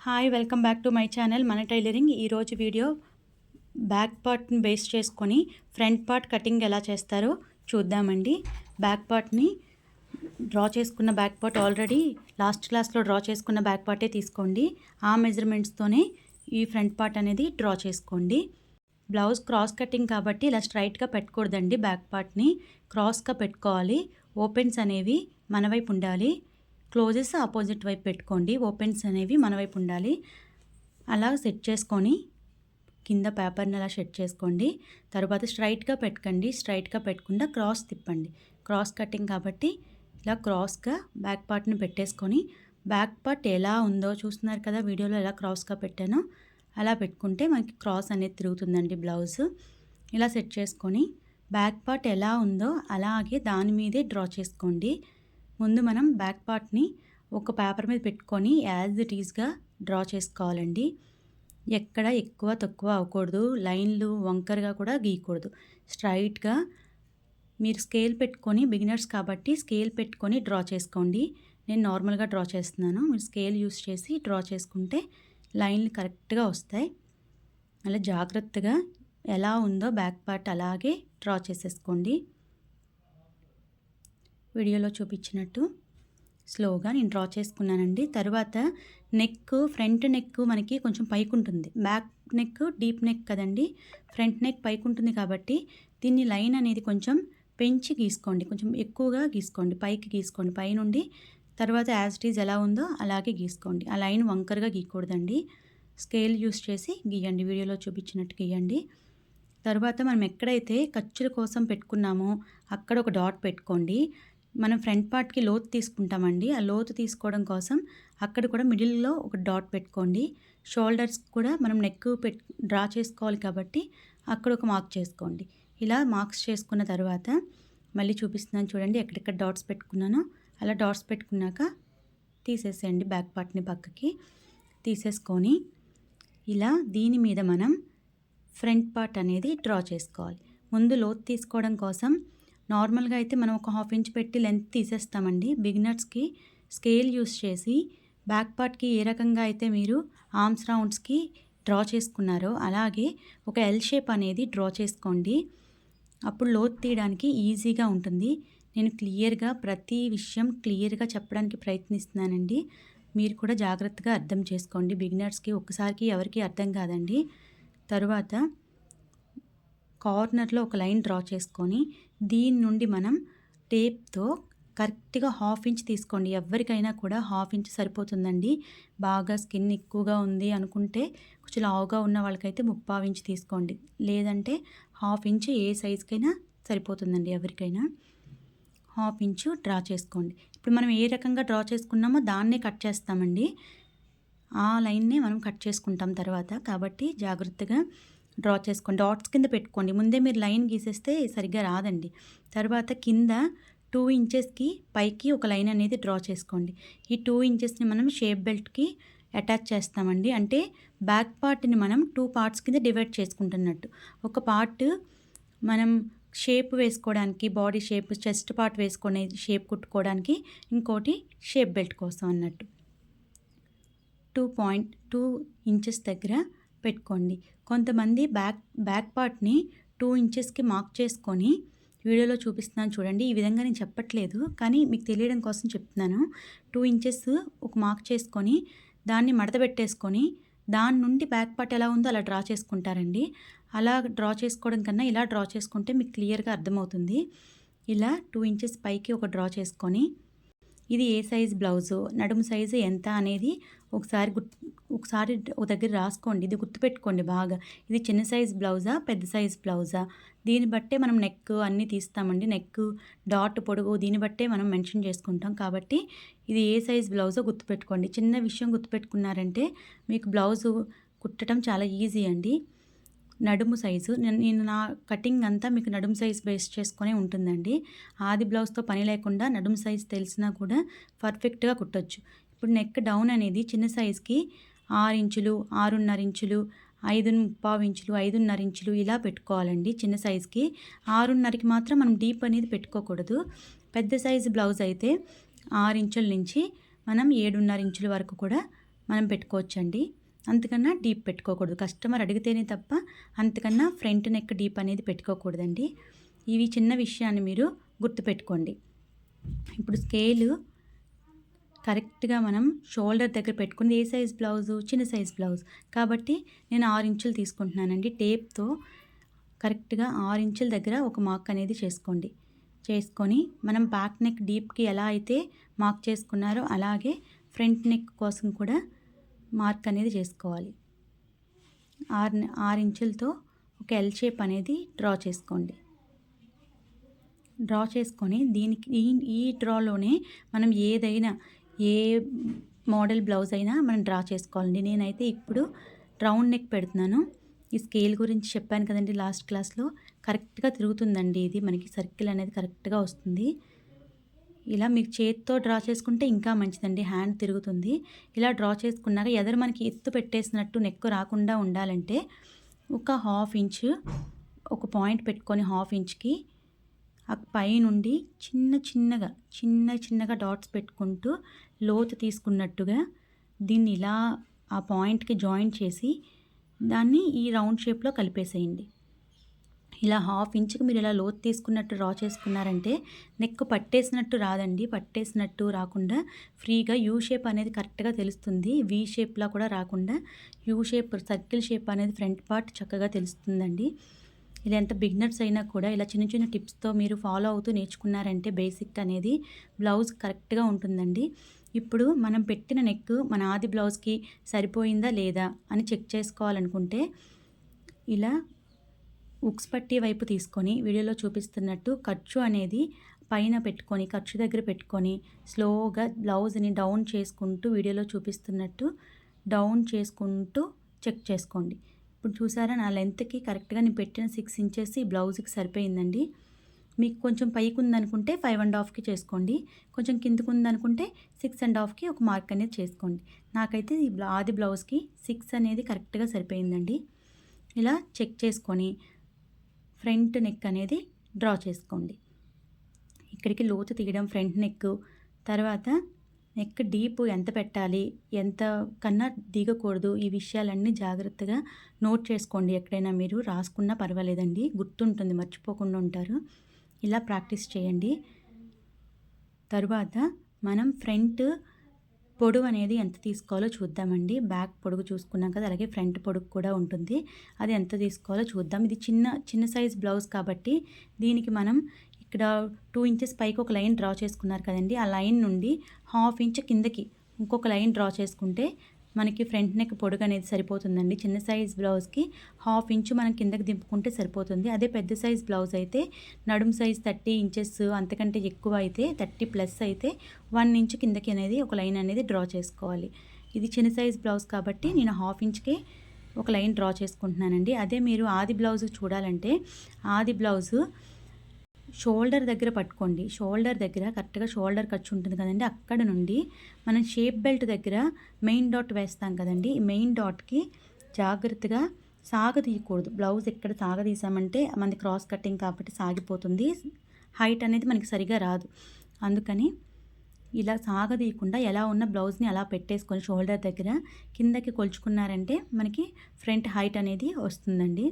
Hi welcome back to my channel మన tailoring. ఈరోజు video back పార్ట్ని బేస్ చేసుకొని ఫ్రంట్ పార్ట్ కటింగ్ ఎలా చేస్తారో చూద్దామండి. బ్యాక్ పార్ట్ని డ్రా చేసుకున్న బ్యాక్ పార్ట్ ఆల్రెడీ లాస్ట్ క్లాస్లో డ్రా చేసుకున్న బ్యాక్ పార్టే తీసుకోండి. ఆ మెజర్మెంట్స్తోనే ఈ ఫ్రంట్ పార్ట్ అనేది డ్రా చేసుకోండి. బ్లౌజ్ క్రాస్ కటింగ్ కాబట్టి ఇలా స్ట్రైట్గా పెట్టకూడదండి. బ్యాక్ పార్ట్ని క్రాస్గా పెట్టుకోవాలి. ఓపెన్స్ అనేవి మన వైపు ఉండాలి, క్లోజెస్ ఆపోజిట్ వైపు పెట్టుకోండి. ఓపెన్స్ అనేవి మన వైపు ఉండాలి. అలా సెట్ చేసుకొని కింద పేపర్ని అలా సెట్ చేసుకోండి. తర్వాత స్ట్రైట్గా పెట్టకండి. స్ట్రైట్గా పెట్టకుండా క్రాస్ తిప్పండి. క్రాస్ కటింగ్ కాబట్టి ఇలా క్రాస్గా బ్యాక్ పార్ట్ని పెట్టేసుకొని బ్యాక్ పార్ట్ ఎలా ఉందో చూస్తున్నారు కదా, వీడియోలో ఎలా క్రాస్గా పెట్టానో అలా పెట్టుకుంటే మనకి క్రాస్ అనేది తిరుగుతుందండి బ్లౌజ్. ఇలా సెట్ చేసుకొని బ్యాక్ పార్ట్ ఎలా ఉందో అలాగే దాని మీదే డ్రా చేసుకోండి. ముందు మనం బ్యాక్ పార్ట్ని ఒక పేపర్ మీద పెట్టుకొని యాజ్ ఇట్ ఈజ్గా డ్రా చేసుకోవాలండి. ఎక్కడ ఎక్కువ తక్కువ అవ్వకూడదు. లైన్లు వంకరగా కూడా గీయకూడదు. స్ట్రైట్గా మీరు స్కేల్ పెట్టుకొని, బిగినర్స్ కాబట్టి స్కేల్ పెట్టుకొని డ్రా చేసుకోండి. నేను నార్మల్గా డ్రా చేస్తున్నాను. మీరు స్కేల్ యూస్ చేసి డ్రా చేసుకుంటే లైన్లు కరెక్ట్గా వస్తాయి. అలా జాగ్రత్తగా ఎలా ఉందో బ్యాక్ పార్ట్ అలాగే డ్రా చేసేసుకోండి. వీడియోలో చూపించినట్టు స్లోగా నేను డ్రా చేసుకున్నానండి. తర్వాత నెక్, ఫ్రంట్ నెక్ మనకి కొంచెం పైకి ఉంటుంది. బ్యాక్ నెక్ డీప్ నెక్ కదండి, ఫ్రంట్ నెక్ పైకి ఉంటుంది కాబట్టి దీన్ని లైన్ అనేది కొంచెం పెంచి గీసుకోండి. కొంచెం ఎక్కువగా గీసుకోండి, పైకి గీసుకోండి పైనుండి. తర్వాత యాజ్ ఇట్ ఈజ్ ఎలా ఉందో అలాగే గీసుకోండి. ఆ లైన్ వంకరగా గీయకూడదండి. స్కేల్ యూస్ చేసి గీయండి, వీడియోలో చూపించినట్టు గీయండి. తర్వాత మనం ఎక్కడైతే ఖర్చుల కోసం పెట్టుకున్నామో అక్కడ ఒక డాట్ పెట్టుకోండి. మనం ఫ్రంట్ పార్ట్కి లోతు తీసుకుంటామండి. ఆ లోతు తీసుకోవడం కోసం అక్కడ కూడా మిడిల్లో ఒక డాట్ పెట్టుకోండి. షోల్డర్స్ కూడా మనం నెక్ డ్రా చేసుకోవాలి కాబట్టి అక్కడ ఒక మార్క్ చేసుకోండి. ఇలా మార్క్స్ చేసుకున్న తర్వాత మళ్ళీ చూపిస్తున్నాను చూడండి, ఎక్కడెక్కడ డాట్స్ పెట్టుకున్నానో అలా డాట్స్ పెట్టుకున్నాక తీసేసేయండి. బ్యాక్ పార్ట్ని పక్కకి తీసేసుకొని ఇలా దీని మీద మనం ఫ్రంట్ పార్ట్ అనేది డ్రా చేసుకోవాలి. ముందు లోతు తీసుకోవడం కోసం నార్మల్గా అయితే మనం ఒక 1/2 ఇంచ్ పెట్టి లెంత్ తీసేస్తామండి. బిగినర్స్కి స్కేల్ యూస్ చేసి బ్యాక్ పార్ట్కి ఏ రకంగా అయితే మీరు ఆర్మ్స్ రౌండ్స్కి డ్రా చేసుకున్నారో అలాగే ఒక ఎల్ షేప్ అనేది డ్రా చేసుకోండి. అప్పుడు లోతు తీయడానికి ఈజీగా ఉంటుంది. నేను క్లియర్గా ప్రతి విషయం క్లియర్గా చెప్పడానికి ప్రయత్నిస్తున్నానండి. మీరు కూడా జాగ్రత్తగా అర్థం చేసుకోండి. బిగినర్స్కి ఒక్కసారికి ఎవరికి అర్థం కాదండి. తరువాత కార్నర్లో ఒక లైన్ డ్రా చేసుకొని దీని నుండి మనం టేప్తో కరెక్ట్గా 1/2 ఇంచ్ తీసుకోండి. ఎవరికైనా కూడా 1/2 ఇంచ్ సరిపోతుందండి. బాగా స్కిన్ ఎక్కువగా ఉంది అనుకుంటే కొంచెం లావుగా ఉన్న వాళ్ళకైతే 3/4 ఇంచ్ తీసుకోండి. లేదంటే 1/2 ఇంచ్ ఏ సైజుకైనా సరిపోతుందండి. ఎవరికైనా 1/2 ఇంచ్ డ్రా చేసుకోండి. ఇప్పుడు మనం ఏ రకంగా డ్రా చేసుకున్నామో దాన్నే కట్ చేస్తామండి. ఆ లైన్నే మనం కట్ చేసుకుంటాం తర్వాత. కాబట్టి జాగ్రత్తగా డ్రా చేసుకోండి. డాట్స్ కింద పెట్టుకోండి. ముందే మీరు లైన్ గీసేస్తే సరిగ్గా రాదండి. తర్వాత కింద 2 ఇంచెస్కి పైకి ఒక లైన్ అనేది డ్రా చేసుకోండి. ఈ 2 ఇంచెస్ని మనం షేప్ బెల్ట్కి అటాచ్ చేస్తామండి. అంటే బ్యాక్ పార్ట్ని మనం 2 పార్ట్స్ కింద డివైడ్ చేసుకుంటున్నట్టు. ఒక పార్ట్ మనం షేప్ వేసుకోవడానికి, బాడీ షేప్, చెస్ట్ పార్ట్ వేసుకునే షేప్ కుట్టుకోవడానికి, ఇంకోటి షేప్ బెల్ట్ కోసం అన్నట్టు. 2.2 ఇంచెస్ దగ్గర పెట్టుకోండి. కొంతమంది బ్యాక్ పార్ట్ని 2 ఇంచెస్కి మార్క్ చేసుకొని వీడియోలో చూపిస్తున్నాను చూడండి. ఈ విధంగా నేను చెప్పట్లేదు, కానీ మీకు తెలియడం కోసం చెప్తున్నాను. 2 ఇంచెస్ ఒక మార్క్ చేసుకొని దాన్ని మడత పెట్టేసుకొని దాని నుండి బ్యాక్ పార్ట్ ఎలా ఉందో అలా డ్రా చేసుకుంటారండి. అలా డ్రా చేసుకోవడం కన్నా ఇలా డ్రా చేసుకుంటే మీకు క్లియర్గా అర్థమవుతుంది. ఇలా 2 ఇంచెస్ పైకి ఒక డ్రా చేసుకొని ఇది ఏ సైజ్ బ్లౌజు, నడుము సైజు ఎంత అనేది ఒకసారి ఒక దగ్గర రాసుకోండి. ఇది గుర్తుపెట్టుకోండి బాగా. ఇది చిన్న సైజ్ బ్లౌజా, పెద్ద సైజ్ బ్లౌజా, దీన్ని బట్టే మనం నెక్ అన్నీ తీస్తామండి. నెక్ డాట్ పొడుగు దీన్ని బట్టే మనం మెన్షన్ చేసుకుంటాం. కాబట్టి ఇది ఏ సైజ్ బ్లౌజో గుర్తుపెట్టుకోండి. చిన్న విషయం గుర్తుపెట్టుకున్నారంటే మీకు బ్లౌజు కుట్టడం చాలా ఈజీ అండి. నడుము సైజు నేను నా కటింగ్ అంతా మీకు నడుము సైజ్ బేస్ చేసుకునే ఉంటుందండి. ఆది బ్లౌజ్తో పని లేకుండా నడుము సైజ్ తెలిసినా కూడా పర్ఫెక్ట్గా కుట్టొచ్చు. ఇప్పుడు నెక్ డౌన్ అనేది చిన్న సైజ్కి 6 ఇంచులు, 6.5 ఇంచులు, 5.25 ఇంచులు, 5.5 ఇంచులు ఇలా పెట్టుకోవాలండి. చిన్న సైజ్కి 6.5కి మాత్రం మనం డీప్ అనేది పెట్టుకోకూడదు. పెద్ద సైజు బ్లౌజ్ అయితే 6 ఇంచుల నుంచి మనం 7.5 ఇంచుల వరకు కూడా మనం పెట్టుకోవచ్చండి. అంతకన్నా డీప్ పెట్టుకోకూడదు. కస్టమర్ అడిగితేనే తప్ప అంతకన్నా ఫ్రంట్ నెక్ డీప్ అనేది పెట్టుకోకూడదండి. ఇవి చిన్న విషయాన్ని మీరు గుర్తుపెట్టుకోండి. ఇప్పుడు స్కేలు కరెక్ట్గా మనం షోల్డర్ దగ్గర పెట్టుకుని ఏ సైజ్ బ్లౌజు, చిన్న సైజ్ బ్లౌజ్ కాబట్టి నేను 6 ఇంచులు తీసుకుంటున్నానండి. టేప్తో కరెక్ట్గా 6 ఇంచుల దగ్గర ఒక మార్క్ అనేది చేసుకోండి. చేసుకొని మనం బ్యాక్ నెక్ డీప్కి ఎలా అయితే మార్క్ చేసుకున్నారో అలాగే ఫ్రంట్ నెక్ కోసం కూడా మార్క్ అనేది చేసుకోవాలి. 6 ఇంచులతో ఒక ఎల్ షేప్ అనేది డ్రా చేసుకోండి. డ్రా చేసుకొని దీనికి ఈ డ్రాలోనే మనం ఏదైనా ఏ మోడల్ బ్లౌజ్ అయినా మనం డ్రా చేసుకోవాలండి. నేనైతే ఇప్పుడు రౌండ్ నెక్ పెడుతున్నాను. ఈ స్కేల్ గురించి చెప్పాను కదండి లాస్ట్ క్లాస్లో. కరెక్ట్గా తిరుగుతుందండి ఇది, మనకి సర్కిల్ అనేది కరెక్ట్గా వస్తుంది. ఇలా మీకు చేతితో డ్రా చేసుకుంటే ఇంకా మంచిదండి, హ్యాండ్ తిరుగుతుంది. ఇలా డ్రా చేసుకున్నాక ఎదరు మనకి ఎత్తు పెట్టేసినట్టు నెక్ రాకుండా ఉండాలంటే ఒక 1/2 ఇంచు ఒక పాయింట్ పెట్టుకొని 1/2 ఇంచ్కి పై నుండి చిన్నగా డాట్స్ పెట్టుకుంటూ లోతు తీసుకున్నట్టుగా దీన్ని ఇలా ఆ పాయింట్కి జాయిన్ చేసి దాన్ని ఈ రౌండ్ షేప్లో కలిపేసేయండి. ఇలా 1/2 ఇంచుకి మీరు ఇలా లోతు తీసుకున్నట్టు డ్రా చేసుకున్నారంటే నెక్ పట్టేసినట్టు రాదండి. పట్టేసినట్టు రాకుండా ఫ్రీగా యూ షేప్ అనేది కరెక్ట్గా తెలుస్తుంది. వీ షేప్లా కూడా రాకుండా యూ షేప్, సర్కిల్ షేప్ అనేది ఫ్రంట్ పార్ట్ చక్కగా తెలుస్తుందండి. ఇలా ఎంత బిగినర్స్ అయినా కూడా ఇలా చిన్న చిన్న టిప్స్తో మీరు ఫాలో అవుతూ నేర్చుకున్నారంటే బేసిక్ అనేది బ్లౌజ్ కరెక్ట్గా ఉంటుందండి. ఇప్పుడు మనం పెట్టిన నెక్ మన ఆది బ్లౌజ్కి సరిపోయిందా లేదా అని చెక్ చేసుకోవాలనుకుంటే ఇలా ఉక్స్ పట్టీ వైపు తీసుకొని వీడియోలో చూపిస్తున్నట్టు ఖర్చు అనేది పైన పెట్టుకొని ఖర్చు దగ్గర పెట్టుకొని స్లోగా బ్లౌజ్ని డౌన్ చేసుకుంటూ వీడియోలో చూపిస్తున్నట్టు డౌన్ చేసుకుంటూ చెక్ చేసుకోండి. ఇప్పుడు చూసారా నా లెంత్కి కరెక్ట్గా నేను పెట్టిన 6 ఇంచెస్ ఈ బ్లౌజ్కి సరిపోయిందండి. మీకు కొంచెం పైకి ఉందనుకుంటే 5.5కి చేసుకోండి. కొంచెం కిందకు ఉందనుకుంటే 6.5కి ఒక మార్క్ అనేది చేసుకోండి. నాకైతే ఈ ఆది బ్లౌజ్కి 6 అనేది కరెక్ట్గా సరిపోయిందండి. ఇలా చెక్ చేసుకొని ఫ్రంట్ నెక్ అనేది డ్రా చేసుకోండి. ఇక్కడికి లోతు తీయడం ఫ్రంట్ నెక్, తర్వాత నెక్ డీప్ ఎంత పెట్టాలి, ఎంత కన్నా దిగకూడదు, ఈ విషయాలన్నీ జాగ్రత్తగా నోట్ చేసుకోండి. ఎక్కడైనా మీరు రాసుకున్నా పర్వాలేదండి, గుర్తుంటుంది, మర్చిపోకుండా ఉంటారు. ఇలా ప్రాక్టీస్ చేయండి. తరువాత మనం ఫ్రంట్ పొడవు అనేది ఎంత తీసుకోవాలో చూద్దామండి. బ్యాక్ పొడుగు చూసుకున్నాం కదా, అలాగే ఫ్రంట్ పొడుగు కూడా ఉంటుంది. అది ఎంత తీసుకోవాలో చూద్దాం. ఇది చిన్న సైజ్ బ్లౌజ్ కాబట్టి దీనికి మనం ఇక్కడ 2 ఇంచెస్ పైకి ఒక లైన్ డ్రా చేసుకున్నారు కదండి. ఆ లైన్ నుండి 1/2 ఇంచ్ కిందకి ఇంకొక లైన్ డ్రా చేసుకుంటే మనకి ఫ్రంట్ నెక్ పొడుగు అనేది సరిపోతుందండి. చిన్న సైజ్ బ్లౌజ్కి 1/2 ఇంచు మనం కిందకి దింపుకుంటే సరిపోతుంది. అదే పెద్ద సైజ్ బ్లౌజ్ అయితే నడుము సైజ్ 30 ఇంచెస్ అంతకంటే ఎక్కువ అయితే 30+ అయితే 1 ఇంచు కిందకి అనేది ఒక లైన్ అనేది డ్రా చేసుకోవాలి. ఇది చిన్న సైజ్ బ్లౌజ్ కాబట్టి నేను 1/2 ఇంచ్కి ఒక లైన్ డ్రా చేసుకుంటున్నానండి. అదే మీరు ఆది బ్లౌజ్ చూడాలంటే ఆది బ్లౌజు షోల్డర్ దగ్గర పట్టుకోండి. షోల్డర్ దగ్గర కరెక్ట్గా షోల్డర్ ఖర్చు ఉంటుంది కదండి, అక్కడ నుండి మనం షేప్ బెల్ట్ దగ్గర మెయిన్ డాట్ వేస్తాం కదండి. ఈ మెయిన్ డాట్కి జాగ్రత్తగా సాగదీయకూడదు. బ్లౌజ్ ఎక్కడ సాగదీసామంటే మనది క్రాస్ కటింగ్ కాబట్టి సాగిపోతుంది, హైట్ అనేది మనకి సరిగా రాదు. అందుకని ఇలా సాగదీయకుండా ఎలా ఉన్న బ్లౌజ్ని అలా పెట్టేసుకొని షోల్డర్ దగ్గర కిందకి కొలుచుకున్నారంటే మనకి ఫ్రంట్ హైట్ అనేది వస్తుందండి.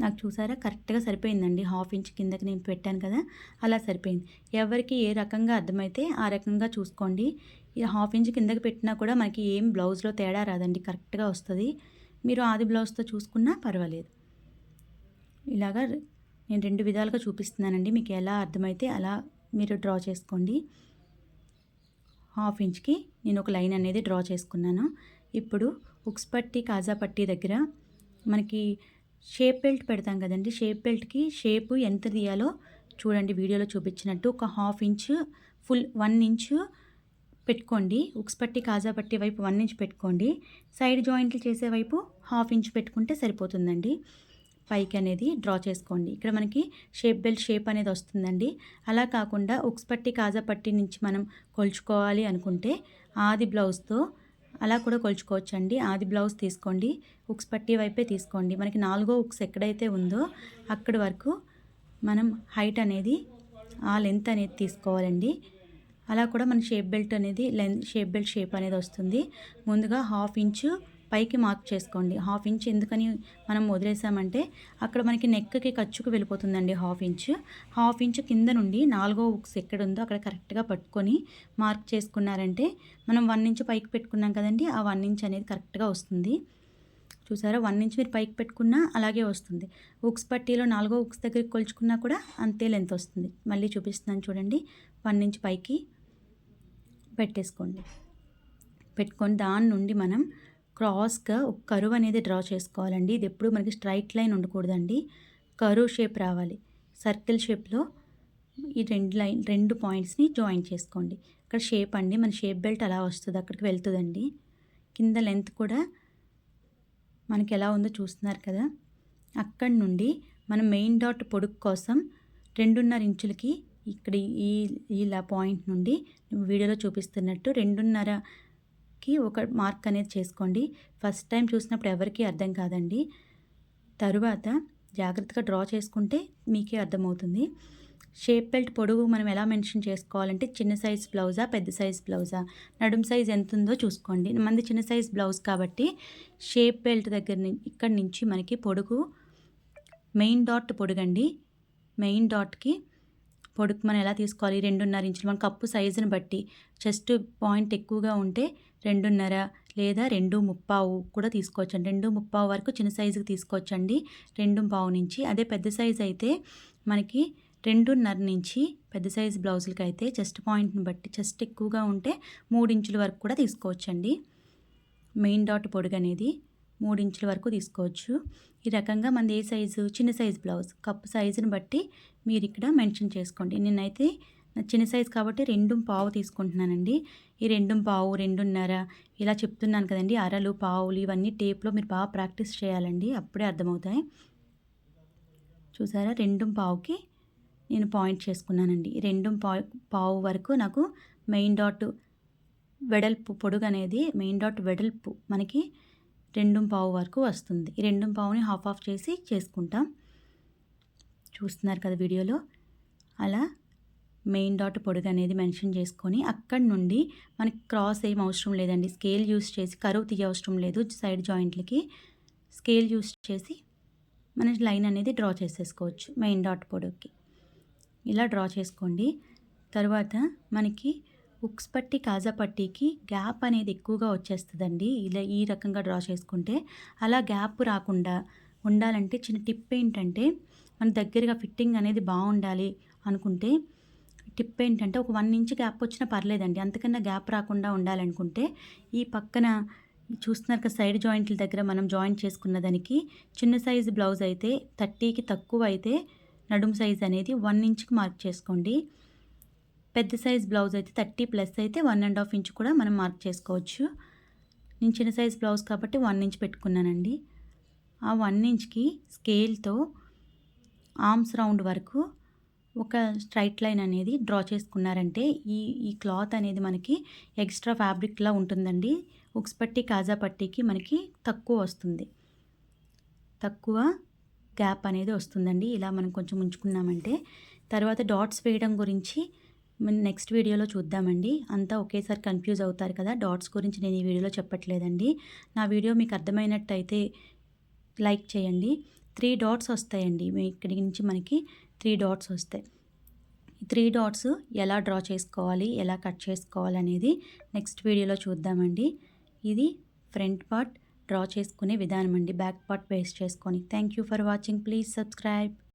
నాకు చూసారా కరెక్ట్గా సరిపోయిందండి. 1/2 ఇంచ్ కిందకి నేను పెట్టాను కదా, అలా సరిపోయింది. ఎవరికి ఏ రకంగా అర్థమైతే ఆ రకంగా చూసుకోండి. ఇది 1/2 ఇంచ్ కిందకి పెట్టినా కూడా మనకి ఏం బ్లౌజ్లో తేడా రాదండి, కరెక్ట్గా వస్తుంది. మీరు ఆది బ్లౌజ్తో చూసుకున్నా పర్వాలేదు. ఇలాగా నేను 2 విధాలుగా చూపిస్తున్నానండి, మీకు ఎలా అర్థమైతే అలా మీరు డ్రా చేసుకోండి. 1/2 ఇంచ్కి నేను ఒక లైన్ అనేది డ్రా చేసుకున్నాను. ఇప్పుడు ఉక్స్ పట్టీ కాజా పట్టీ దగ్గర మనకి షేప్ బెల్ట్ పెడతాం కదండి. షేప్ బెల్ట్కి షేపు ఎంత తీయాలో చూడండి, వీడియోలో చూపించినట్టు ఒక 1/2 ఇంచు ఫుల్ 1 ఇంచు పెట్టుకోండి. ఉక్స్ పట్టీ కాజా పట్టీ వైపు 1 ఇంచ్ పెట్టుకోండి. సైడ్ జాయింట్లు చేసే వైపు 1/2 ఇంచ్ పెట్టుకుంటే సరిపోతుందండి. పైకి అనేది డ్రా చేసుకోండి. ఇక్కడ మనకి షేప్ బెల్ట్ షేప్ అనేది వస్తుందండి. అలా కాకుండా ఉక్స్ పట్టీ కాజా పట్టీ నుంచి మనం కొలుచుకోవాలి అనుకుంటే ఆది బ్లౌజ్తో అలా కూడా కొలుచుకోవచ్చండి. ఆది బ్లౌజ్ తీసుకోండి, ఉక్స్ పట్టీ వైపే తీసుకోండి. మనకి 4వ ఉక్స్ ఎక్కడైతే ఉందో అక్కడి వరకు మనం హైట్ అనేది ఆ లెంత్ అనేది తీసుకోవాలండి. అలా కూడా మన షేప్ బెల్ట్ అనేది షేప్ బెల్ట్ షేప్ అనేది వస్తుంది. ముందుగా 1/2 ఇంచు పైకి మార్క్ చేసుకోండి. 1/2 ఇంచ్ ఎందుకని మనం వదిలేసామంటే అక్కడ మనకి నెక్కి ఖర్చుకు వెళ్ళిపోతుందండి 1/2 ఇంచు. 1/2 ఇంచు కింద నుండి 4వ హుక్స్ ఎక్కడుందో అక్కడ కరెక్ట్గా పట్టుకొని మార్క్ చేసుకున్నారంటే మనం 1 ఇంచు పైకి పెట్టుకున్నాం కదండి, ఆ 1 ఇంచ్ అనేది కరెక్ట్గా వస్తుంది. చూసారా, 1 ఇంచ్ మీరు పైకి పెట్టుకున్నా అలాగే వస్తుంది. హుక్స్ పట్టీలో 4వ హుక్స్ దగ్గరికి కొలుచుకున్నా కూడా అంతే లెంత్ వస్తుంది. మళ్ళీ చూపిస్తున్నాను చూడండి. 1 ఇంచ్ పైకి పెట్టేసుకోండి. పెట్టుకొని దాని నుండి మనం క్రాస్గా ఒక కర్వ్ అనేది డ్రా చేసుకోవాలండి. ఇది ఎప్పుడు మనకి స్ట్రైట్ లైన్ ఉండకూడదండి, కర్వ్ షేప్ రావాలి. సర్కిల్ షేప్లో ఈ రెండు పాయింట్స్ని జాయిన్ చేసుకోండి. ఇక్కడ షేప్ అండి, మన షేప్ బెల్ట్ అలా వస్తుంది, అక్కడికి వెళ్తుందండి. కింద లెంత్ కూడా మనకి ఎలా ఉందో చూస్తున్నారు కదా. అక్కడి నుండి మనం మెయిన్ డాట్ పొడుగు కోసం 2.5 ఇంచులకి ఇక్కడ ఇలా పాయింట్ నుండి వీడియోలో చూపిస్తున్నట్టు 2.5కి ఒక మార్క్ అనేది చేసుకోండి. ఫస్ట్ టైం చూసినప్పుడు ఎవరికీ అర్థం కాదండి, తరువాత జాగ్రత్తగా డ్రా చేసుకుంటే మీకే అర్థమవుతుంది. షేప్ బెల్ట్ పొడుగు మనం ఎలా మెన్షన్ చేసుకోవాలంటే చిన్న సైజ్ బ్లౌజా పెద్ద సైజ్ బ్లౌజా, నడుం సైజ్ ఎంత ఉందో చూసుకోండి. మంది చిన్న సైజ్ బ్లౌజ్ కాబట్టి షేప్ బెల్ట్ దగ్గర ఇక్కడి నుంచి మనకి పొడుగు మెయిన్ డాట్ పొడుగండి. మెయిన్ డాట్కి పొడుగు మనం ఎలా తీసుకోవాలి, 2.5 ఇంచులు. మన కప్పు సైజుని బట్టి చెస్ట్ పాయింట్ ఎక్కువగా ఉంటే 2.5 లేదా 2.25 కూడా తీసుకోవచ్చండి. 2.25 వరకు చిన్న సైజుకి తీసుకోవచ్చండి, 2.25 నుంచి. అదే పెద్ద సైజు అయితే మనకి 2.5 నుంచి పెద్ద సైజు బ్లౌజులకి అయితే చెస్ట్ పాయింట్ని బట్టి చెస్ట్ ఎక్కువగా ఉంటే 3 ఇంచుల వరకు కూడా తీసుకోవచ్చండి. మెయిన్ డాట్ పొడుగు అనేది 3 ఇంచుల వరకు తీసుకోవచ్చు. ఈ రకంగా మనది ఏ సైజు, చిన్న సైజు బ్లౌజ్ కప్పు సైజుని బట్టి మీరు ఇక్కడ మెన్షన్ చేసుకోండి. నేనైతే చిన్న సైజు కాబట్టి 2.25 తీసుకుంటున్నానండి. ఈ 2.25, 2.5 ఇలా చెప్తున్నాను కదండి. అరలు, పావులు ఇవన్నీ టేప్లో మీరు బాగా ప్రాక్టీస్ చేయాలండి, అప్పుడే అర్థమవుతాయి. చూసారా, 2.25కి నేను పాయింట్ చేసుకున్నానండి. 2.25 వరకు నాకు మెయిన్ డాట్ వెడల్పు పొడుగు అనేది మెయిన్ డాట్ వెడల్పు మనకి 2.25 వరకు వస్తుంది. ఈ 2.25ని హాఫ్ చేసి చేసుకుంటాం. చూస్తున్నారు కదా వీడియోలో. అలా మెయిన్ డాట్ పొడుగు అనేది మెన్షన్ చేసుకొని అక్కడి నుండి మనకి క్రాస్ ఏం అవసరం లేదండి. స్కేల్ యూస్ చేసి కరువు తీయ అవసరం లేదు. సైడ్ జాయింట్లకి స్కేల్ యూస్ చేసి మన లైన్ అనేది డ్రా చేసేసుకోవచ్చు. మెయిన్ డాట్ పొడుగుకి ఇలా డ్రా చేసుకోండి. తర్వాత మనకి హుక్స్ పట్టి కాజా పట్టీకి గ్యాప్ అనేది ఎక్కువగా వచ్చేస్తుందండి ఇలా ఈ రకంగా డ్రా చేసుకుంటే. అలా గ్యాప్ రాకుండా ఉండాలంటే చిన్న టిప్ ఏంటంటే, మన దగ్గరగా ఫిట్టింగ్ అనేది బాగుండాలి అనుకుంటే టిప్ ఏంటంటే ఒక 1 ఇంచ్ గ్యాప్ వచ్చినా పర్లేదండి. అంతకన్నా గ్యాప్ రాకుండా ఉండాలనుకుంటే ఈ పక్కన చూస్తున్నారు కదా సైడ్ జాయింట్ల దగ్గర మనం జాయింట్ చేసుకున్న దానికి చిన్న సైజు బ్లౌజ్ అయితే 30కి తక్కువ అయితే నడుము సైజ్ అనేది 1 ఇంచ్కి మార్క్ చేసుకోండి. పెద్ద సైజ్ బ్లౌజ్ అయితే 30+ అయితే 1.5 ఇంచ్ కూడా మనం మార్క్ చేసుకోవచ్చు. నేను చిన్న సైజ్ బ్లౌజ్ కాబట్టి 1 ఇంచ్ పెట్టుకున్నానండి. ఆ 1 ఇంచ్కి స్కేల్తో ఆర్మ్స్ రౌండ్ వరకు ఒక స్ట్రైట్ లైన్ అనేది డ్రా చేసుకున్నారంటే ఈ క్లాత్ అనేది మనకి ఎక్స్ట్రా ఫ్యాబ్రిక్లా ఉంటుందండి. హుక్స్ పట్టి కాజా పట్టీకి మనకి తక్కువ వస్తుంది, తక్కువ గ్యాప్ అనేది వస్తుందండి. ఇలా మనం కొంచెం ఉంచుకున్నామంటే తర్వాత డాట్స్ వేయడం గురించి నెక్స్ట్ వీడియోలో చూద్దామండి. అంతా ఒకేసారి కన్ఫ్యూజ్ అవుతారు కదా, డాట్స్ గురించి నేను ఈ వీడియోలో చెప్పట్లేదండి. నా వీడియో మీకు అర్థమైనట్టయితే లైక్ చేయండి. 3 డాట్స్ వస్తాయండి ఇక్కడి నుంచి మనకి 3 డాట్స్ వస్తాయి. ఈ 3 డాట్స్ ఎలా డ్రా చేసుకోవాలి, ఎలా కట్ చేసుకోవాలి అనేది నెక్స్ట్ వీడియోలో చూద్దామండి. ఇది ఫ్రంట్ పార్ట్ డ్రా చేసుకునే విధానం అండి, బ్యాక్ పార్ట్ పేస్ట్ చేసుకొని. Thank you for watching. Please subscribe.